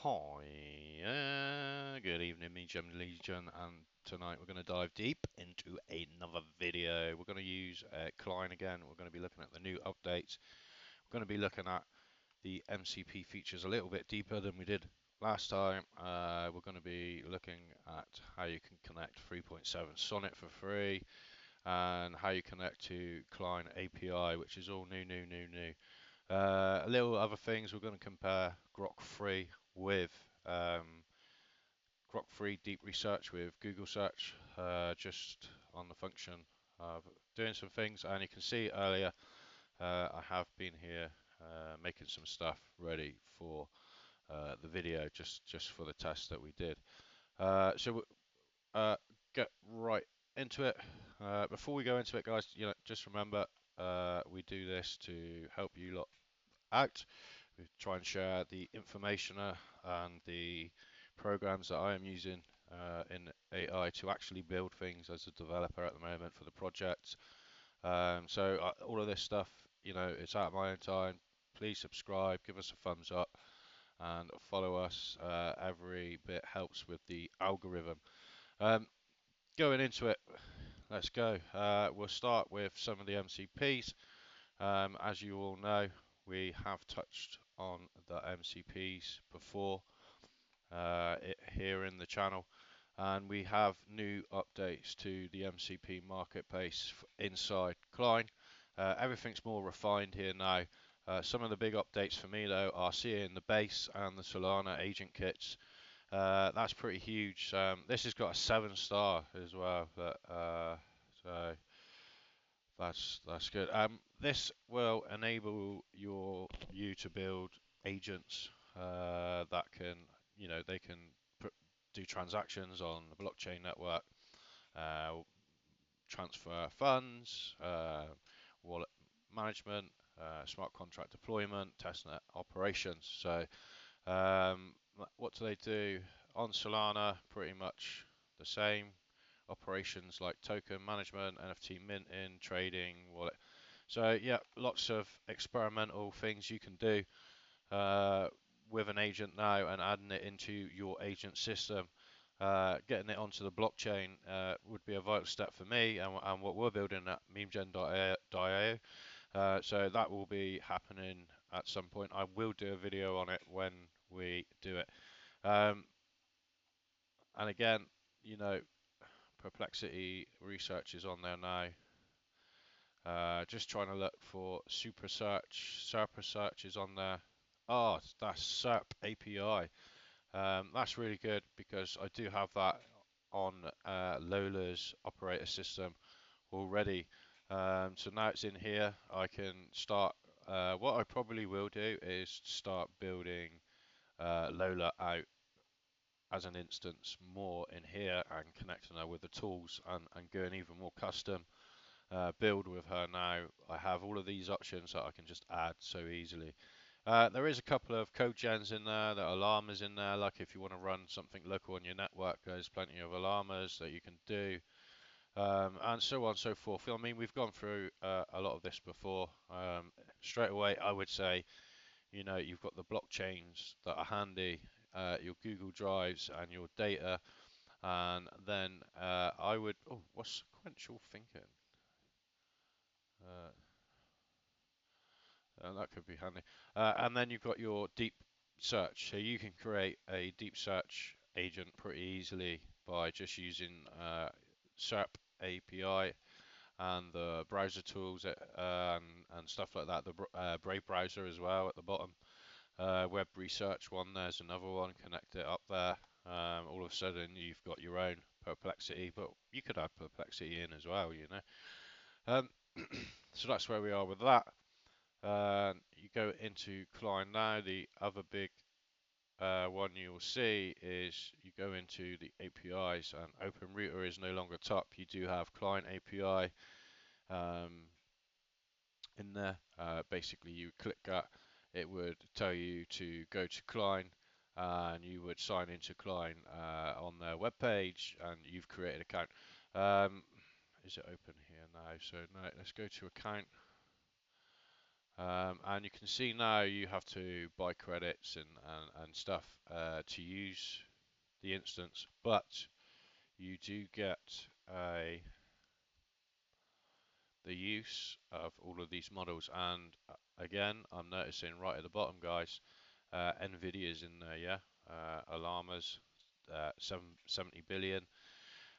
Hi, good evening, me Gem Legion, and tonight we're going to dive deep into another video. We're going to use Cline again. We're going to be looking at the new updates. We're going to be looking at the MCP features a little bit deeper than we did last time. We're going to be looking at how you can connect 3.7 Sonnet for free and how you connect to Cline API, which is all new. A little other things, we're going to compare Grok 3 with Grok 3 deep research with Google search, just on the function of doing some things. And you can see earlier, I have been here making some stuff ready for the video, just for the test that we did. So get right into it. Before we go into it, guys, just remember, we do this to help you lot out. We try and share the information and the programs that I am using in AI to actually build things as a developer at the moment for the project. So all of this stuff, it's out of my own time. Please subscribe, give us a thumbs up, and follow us. Every bit helps with the algorithm. Um, Going into it, let's go. We'll start with some of the MCPs. As you all know, we have touched on the MCPs before here in the channel, and we have new updates to the MCP marketplace inside Cline. Everything's more refined here now. Some of the big updates for me though are seeing the base and the Solana agent kits. That's pretty huge. This has got a 7-star as well, so that's good. This will enable you to build agents that can, they can do transactions on the blockchain network, uh, transfer funds, wallet management, smart contract deployment, testnet operations. So, what do they do on Solana? Pretty much the same operations like token management, NFT minting, trading, wallet. So yeah, lots of experimental things you can do with an agent now and adding it into your agent system. Getting it onto the blockchain would be a vital step for me and what we're building at memegen.io. So that will be happening at some point. I will do a video on it when we do it. Um, and again, you know, Perplexity research is on there now. Just trying to look for super search. Serper search is on there. Oh, that's SERP API. That's really good because I do have that on Lola's operator system already. So now it's in here, I can start. What I probably will do is start building Lola out as an instance more in here and connecting her with the tools and going even more custom build with her now. I have all of these options that I can just add so easily. There is a couple of code gens in there, there are llamas in there, like if you want to run something local on your network, there's plenty of llamas that you can do, and so on and so forth. I mean, we've gone through a lot of this before. Straight away, I would say, you've got the blockchains that are handy, your Google Drives and your data, and then what's sequential thinking? Uh, that could be handy. And then you've got your deep search. So you can create a deep search agent pretty easily by just using SERP API and the browser tools and stuff like that. The Brave browser as well at the bottom. Web research one, there's another one. Connect it up there. All of a sudden you've got your own Perplexity, but you could add Perplexity in as well, Um, so that's where we are with that. You go into Cline now. The other big one you will see is you go into the APIs, and OpenRouter is no longer top. You do have Cline API um, in there. Basically, you click that, it would tell you to go to Cline, and you would sign into Cline on their web page, and you've created an account. Is it open here now? So no, let's go to account. And you can see now you have to buy credits and stuff to use the instance, but you do get a the use of all of these models. And again, I'm noticing right at the bottom, guys, Nvidia's in there, yeah. Alama's 70 billion,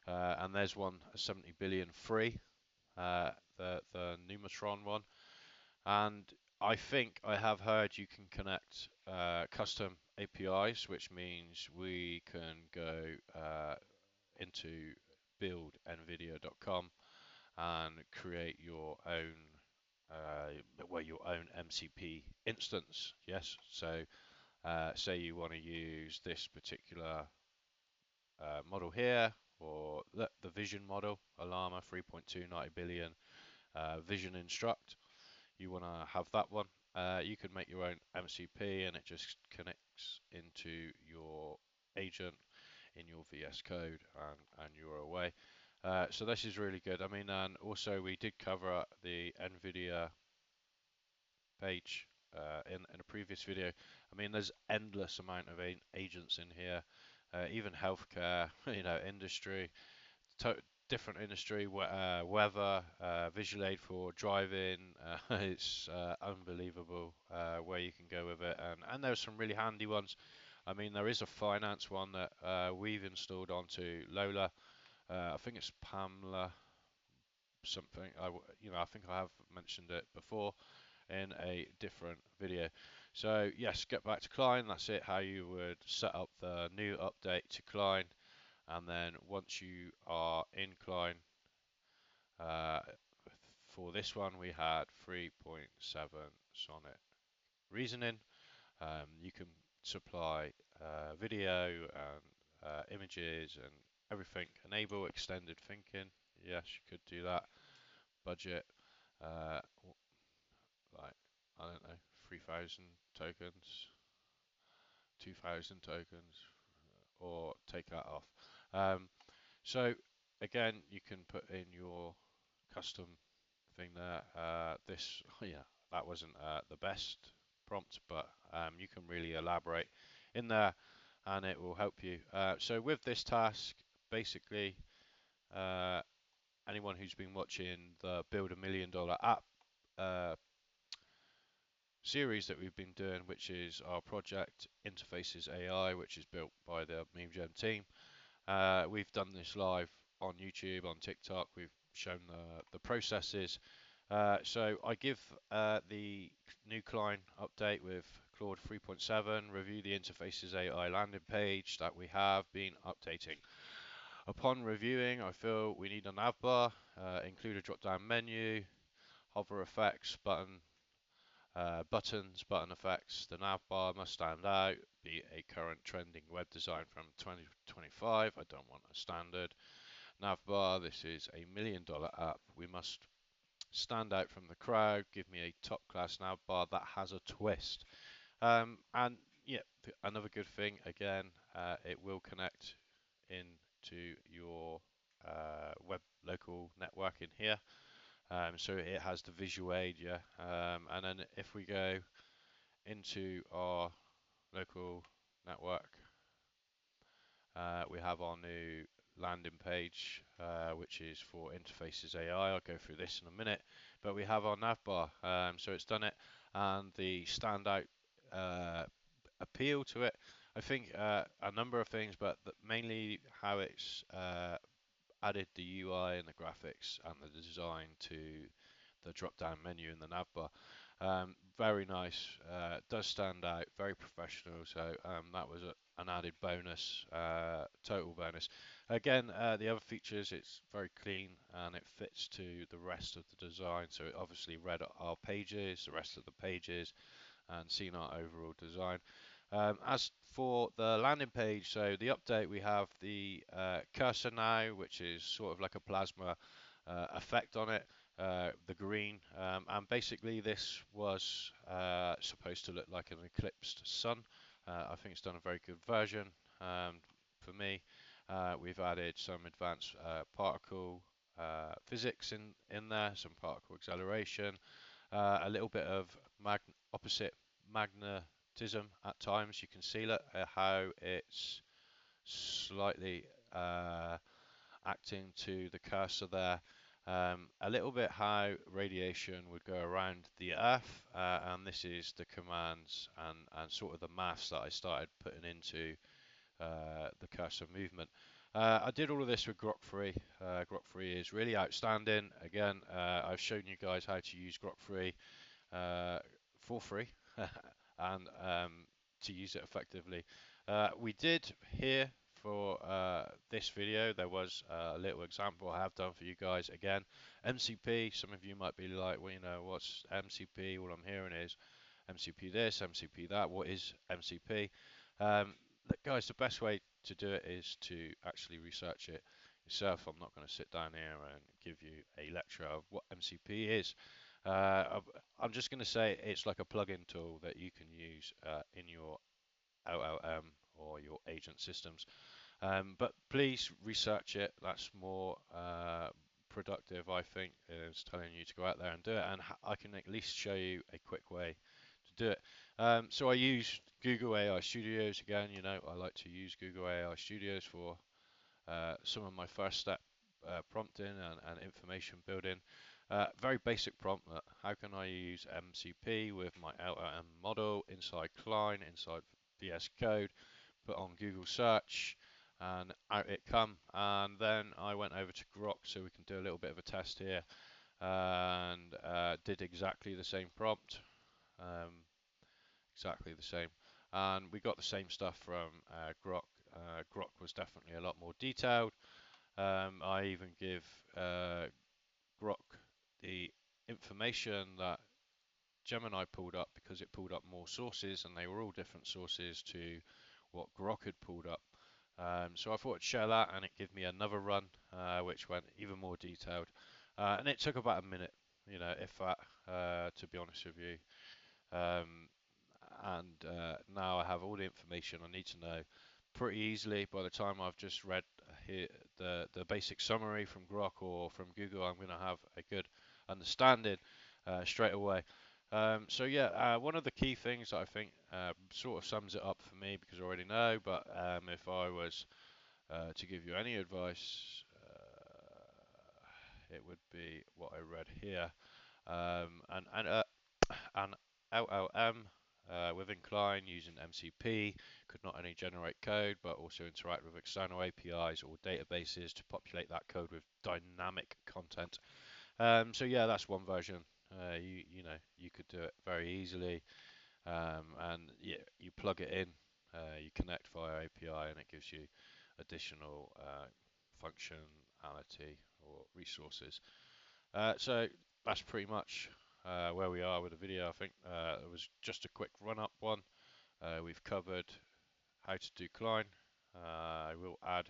and there's one 70 billion free, the Numatron one. And I think I have heard you can connect custom APIs, which means we can go into buildnvidia.com and create your own your own MCP instance. Yes, so say you want to use this particular model here, or the Vision model, Alama 3.2 90 billion Vision Instruct. You want to have that one. You can make your own MCP, and it just connects into your agent in your VS Code, and you're away. So this is really good. I mean, and also we did cover the NVIDIA page in a previous video. I mean, there's endless amount of agents in here, even healthcare, industry, to different industry, weather, visual aid for driving. It's unbelievable where you can go with it, and there's some really handy ones. I mean, there is a finance one that we've installed onto Lola. I think it's Pamela something. I think I have mentioned it before in a different video. So yes, get back to Cline. That's it. How you would set up the new update to Cline, and then once you are in Cline, uh, for this one we had 3.7 Sonnet reasoning. You can supply video and images and everything. Enable extended thinking. Yes, you could do that. Budget, uh, like I don't know, 3,000 tokens, 2,000 tokens, or take that off. Um, so again, you can put in your custom thing there. This, yeah, that wasn't the best prompt, but you can really elaborate in there, and it will help you. So with this task, basically, uh, anyone who's been watching the Build $1 Million App series that we've been doing, which is our project Interfaces AI, which is built by the MemeGen team. We've done this live on YouTube, on TikTok. We've shown the processes. So I give the new Cline update with Claude 3.7, review the Interfaces AI landing page that we have been updating. Upon reviewing, I feel we need a navbar, include a drop-down menu, hover effects, buttons, button effects. The navbar must stand out, be a current trending web design from 2025. I don't want a standard navbar. This is $1 million app. We must stand out from the crowd. Give me a top class navbar that has a twist. And yeah, another good thing, again, it will connect into your web local network in here. So it has the visual aid, yeah. And then if we go into our local network, we have our new landing page, which is for Interfaces AI. I'll go through this in a minute, but we have our navbar, so it's done it, and the standout appeal to it. I think a number of things, but mainly how it's added the UI and the graphics and the design to the drop-down menu in the navbar. Very nice, does stand out, very professional. So that was an added bonus, total bonus. Again, the other features, it's very clean and it fits to the rest of the design. So it obviously read our pages, the rest of the pages, and seen our overall design. As for the landing page, so the update, we have the cursor now, which is sort of like a plasma effect on it, the green, and basically this was supposed to look like an eclipsed sun. I think it's done a very good version for me. We've added some advanced particle physics in there, some particle acceleration, A little bit of opposite magnetism at times. You can see it, how it's slightly acting to the cursor there. A little bit how radiation would go around the Earth, and this is the commands and sort of the maths that I started putting into the cursor movement. I did all of this with Grok 3. Grok 3 is really outstanding. Again, I've shown you guys how to use Grok 3 for free and to use it effectively. We did here for this video, there was a little example I have done for you guys. Again, MCP, some of you might be like, well, you know, what's MCP? All I'm hearing is MCP this, MCP that. What is MCP? Guys, the best way to do it is to actually research it yourself. I'm not going to sit down here and give you a lecture of what MCP is. I'm just going to say it's like a plugin tool that you can use in your LLM or your agent systems. But please research it. That's more productive, I think, is telling you to go out there and do it. And I can at least show you a quick way to do it. So I use Google AI Studios again. You know, I like to use Google AI Studios for some of my first step prompting and information building. Very basic prompt. How can I use MCP with my LLM model inside Cline, inside VS Code, put on Google search, and out it come. And then I went over to Grok so we can do a little bit of a test here, and did exactly the same prompt. Exactly the same, and we got the same stuff from Grok. Grok was definitely a lot more detailed. I even give Grok the information that Gemini pulled up because it pulled up more sources, and they were all different sources to what Grok had pulled up. So I thought I'd share that, and it gave me another run, which went even more detailed. And it took about a minute, you know, if that, to be honest with you. Um, and now I have all the information I need to know pretty easily. By the time I've just read here the basic summary from Grok or from Google, I'm going to have a good understanding straight away. So yeah, one of the key things that I think sort of sums it up for me, because I already know, but if I was to give you any advice, it would be what I read here. And LLM within Cline using MCP could not only generate code but also interact with external APIs or databases to populate that code with dynamic content. So yeah, that's one version. You know, you could do it very easily, and yeah, you plug it in, you connect via API, and it gives you additional functionality or resources. So that's pretty much where we are with the video. I think it was just a quick run-up one. We've covered how to do Cline. I will add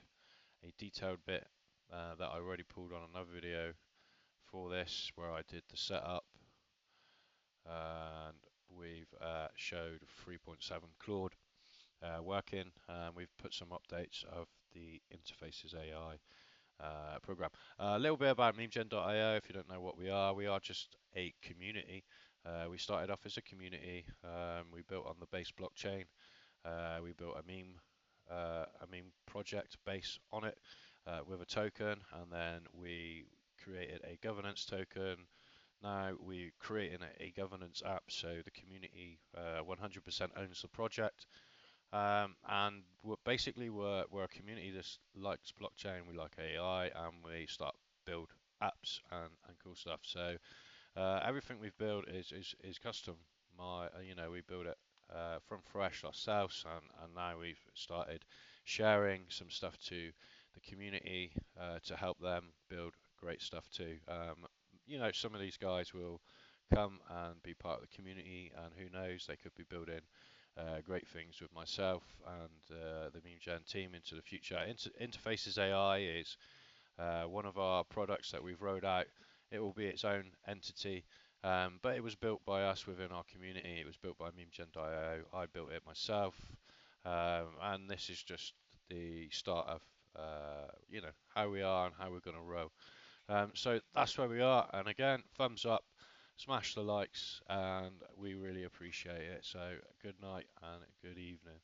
a detailed bit that I already pulled on another video for this, where I did the setup, and we've showed 3.7 Claude working. We've put some updates of the interfaces AI program. A little bit about memegen.io. If you don't know what we are just a community. We started off as a community. We built on the base blockchain. We built a meme project base on it with a token, and then we created a governance token. Now we're creating a governance app, so the community 100% owns the project. And we're a community that likes blockchain, we like AI, and we start build apps and cool stuff. So everything we've built is custom. You know, we build it from fresh ourselves, and now we've started sharing some stuff to the community to help them build great stuff too. You know, some of these guys will come and be part of the community, and who knows, they could be building great things with myself and the memegen team into the future. Interfaces AI is one of our products that we've rolled out. It will be its own entity, but it was built by us within our community. It was built by memegen.io. I built it myself, and this is just the start of you know, how we are and how we're going to roll. So that's where we are. And again, thumbs up, smash the likes, and we really appreciate it. So good night and good evening.